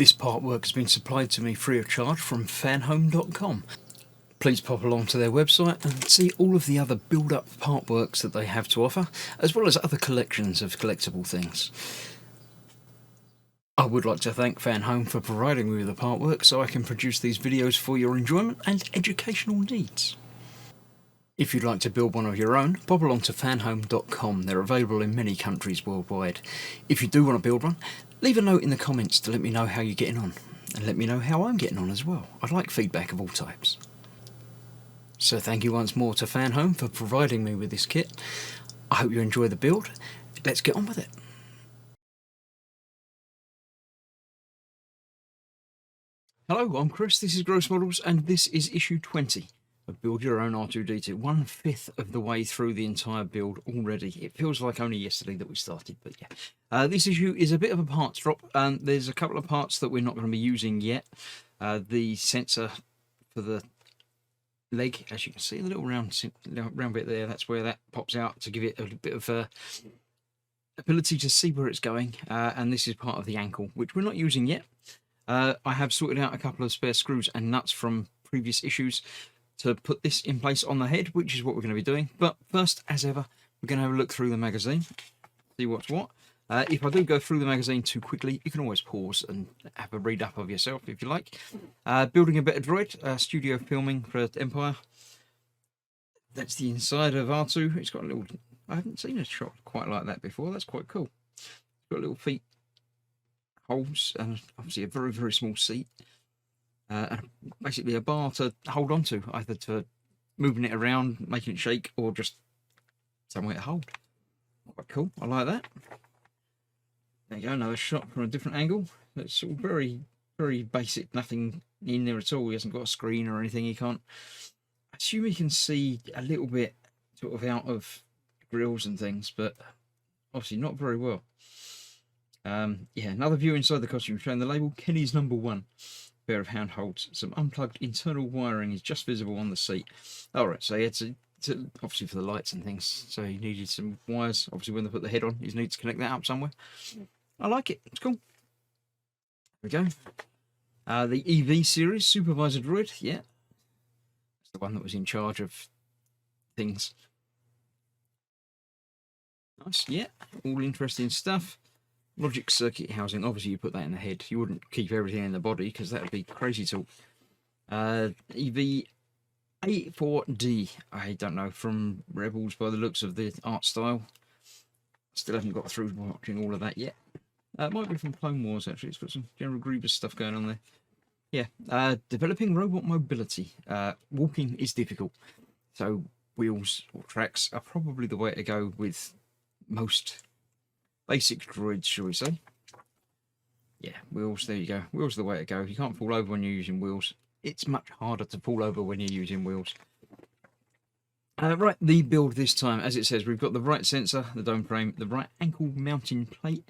This part work has been supplied to me free of charge from Fanhome.com. Please pop along to their website and see all of the other build-up part works that they have to offer, as well as other collections of collectible things. I would like to thank Fanhome for providing me with the part work so I can produce these videos for your enjoyment and educational needs. If you'd like to build one of your own, pop along to fanhome.com. They're available in many countries worldwide. If you do want to build one, leave a note in the comments to let me know how you're getting on, and let me know how I'm getting on as well. I'd like feedback of all types. So thank you once more to Fanhome for providing me with this kit. I hope you enjoy the build. Let's get on with it. Hello, I'm Chris, this is Gross Models, and this is issue 20 of Build Your Own R2-D2. 1/5 of the way through the entire build already. It feels like only yesterday that we started, but yeah. This issue is a bit of a parts drop, and there's a couple of parts that we're not going to be using yet. The sensor for the leg, as you can see, the little round bit there, that's where that pops out to give it a bit of ability to see where it's going. And this is part of the ankle, which we're not using yet. I have sorted out a couple of spare screws and nuts from previous issues to put this in place on the head, which is what we're going to be doing. But first, as ever, we're going to have a look through the magazine, see what's what. If I do go through the magazine too quickly, you can always pause and have a read up of yourself if you like. Building a better droid, studio filming for Empire. That's the inside of R2. It's got a little, I haven't seen a shot quite like that before. That's quite cool. It's got little feet holes and obviously a very, very small seat. And basically a bar to hold on to, either to moving it around, making it shake, or just somewhere to hold. Quite cool. I like that. There you go, another shot from a different angle. It's all very, very basic, nothing in there at all. He hasn't got a screen or anything. He can't. I assume he can see a little bit sort of out of grills and things, but obviously not very well. Yeah, another view inside the costume showing the label Kenny's #1. Pair of handholds. Some unplugged internal wiring is just visible on the seat. Alright, so he had to obviously for the lights and things, so he needed some wires. Obviously when they put the head on, he needs to connect that up somewhere. I like it, it's cool. There we go. The EV series, Supervisor Droid, yeah. It's the one that was in charge of things. Nice, yeah, all interesting stuff. Logic circuit housing, obviously you put that in the head. You wouldn't keep everything in the body because that would be crazy talk. EV R2-D, I don't know, from Rebels by the looks of the art style. Still haven't got through watching all of that yet. It might be from Clone Wars actually, it's got some General Grievous stuff going on there. Yeah, developing robot mobility. Walking is difficult, so wheels or tracks are probably the way to go with most basic droids, shall we say. Yeah, wheels, there you go. Wheels are the way to go. You can't fall over when you're using wheels. It's much harder to fall over when you're using wheels. Right, the build this time, as it says, we've got the right sensor, the dome frame, the right ankle mounting plate,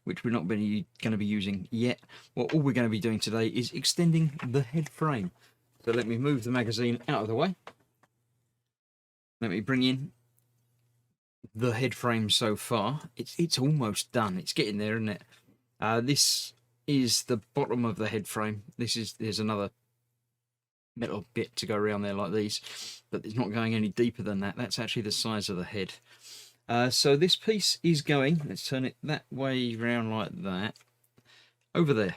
which we're not going to be using yet. Well, all we're going to be doing today is extending the head frame. So let me move the magazine out of the way. Let me bring in the head frame so far. It's almost done. It's getting there, isn't it? This is the bottom of the head frame. There's another metal bit to go around there like these, but it's not going any deeper than that. That's actually the size of the head. So this piece is going, let's turn it that way round like that, over there.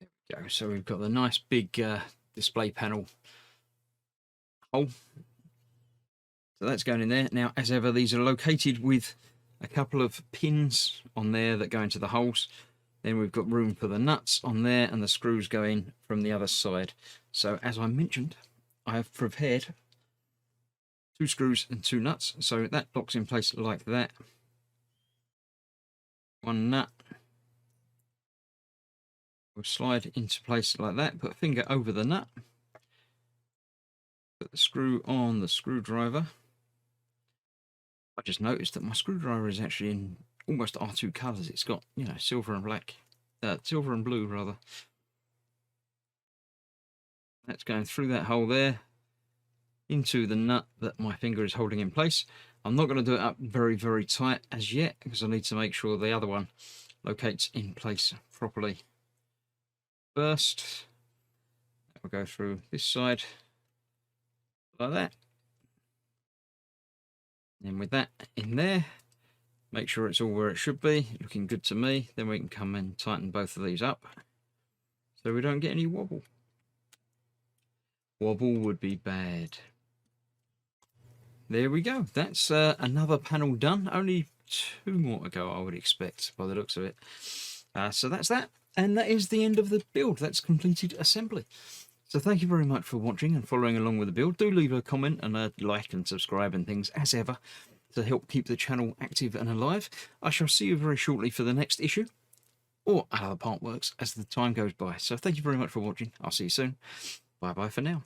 There we go. So we've got the nice big display panel hole. So that's going in there. Now, as ever, these are located with a couple of pins on there that go into the holes. Then we've got room for the nuts on there, and the screws go in from the other side. So as I mentioned, I have prepared 2 screws and 2 nuts. So that locks in place like that. 1 nut will slide into place like that. Put a finger over the nut. Put the screw on the screwdriver. I just noticed that my screwdriver is actually in almost R2 colours. It's got, you know, silver and black, silver and blue rather. That's going through that hole there into the nut that my finger is holding in place. I'm not going to do it up very, very tight as yet because I need to make sure the other one locates in place properly. First, we'll go through this side like that. And with that in there, make sure it's all where it should be, looking good to me. Then we can come and tighten both of these up so we don't get any wobble. Wobble would be bad. There we go. That's another panel done. Only 2 more to go, I would expect, by the looks of it. So that's that. And that is the end of the build. That's completed assembly. So thank you very much for watching and following along with the build. Do leave a comment and a like and subscribe and things as ever to help keep the channel active and alive. I shall see you very shortly for the next issue, or other part works as the time goes by. So thank you very much for watching. I'll see you soon. Bye bye for now.